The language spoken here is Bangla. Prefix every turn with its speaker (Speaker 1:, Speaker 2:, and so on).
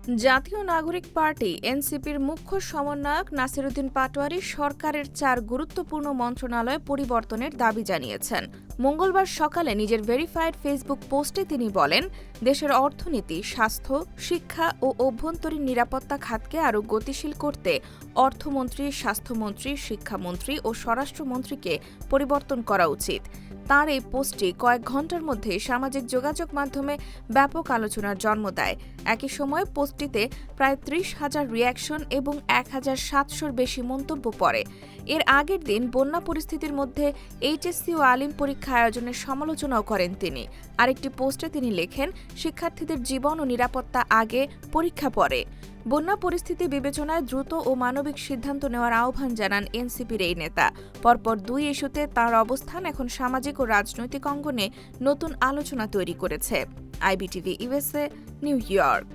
Speaker 1: জাতীয় নাগরিক পার্টি এনসিপির মুখ্য সমন্বয়ক নাসিরুদ্দিন পাটোয়ারি সরকারের 4 গুরুত্বপূর্ণ মন্ত্রণালয় পরিবর্তনের দাবি জানিয়েছেন। মঙ্গলবার সকালে নিজের ভেরিফাইড ফেসবুক পোস্টে তিনি বলেন, দেশের অর্থনীতি, স্বাস্থ্য, শিক্ষা ও অভ্যন্তরীণ নিরাপত্তা খাতকে আরও গতিশীল করতে অর্থমন্ত্রী, স্বাস্থ্যমন্ত্রী, শিক্ষামন্ত্রী ও স্বরাষ্ট্রমন্ত্রীকে পরিবর্তন করা উচিত। তার এই পোস্টটি কয়েক ঘণ্টার মধ্যে সামাজিক যোগাযোগ মাধ্যমে ব্যাপক আলোচনার জন্ম দেয়। একই সময় পোস্টটিতে প্রায় 30,000 রিঅ্যাকশন এবং 1,700-র বেশি মন্তব্য পড়ে। এর আগের দিন বন্যা পরিস্থিতির মধ্যে এইচএসসি ও আলিম পরীক্ষা আয়োজনের সমালোচনাও করেন তিনি। আরেকটি পোস্টে তিনি লেখেন, শিক্ষার্থীদের জীবন ও নিরাপত্তা আগে, পরীক্ষা পরে। বন্যা পরিস্থিতি বিবেচনায় দ্রুত ও মানবিক সিদ্ধান্ত নেওয়ার আহ্বান জানান এনসিপির এই নেতা। পরপর 2 ইস্যুতে তাঁর অবস্থান এখন সামাজিক ও রাজনৈতিক অঙ্গনে নতুন আলোচনা তৈরি করেছে। IBTV USA, new York.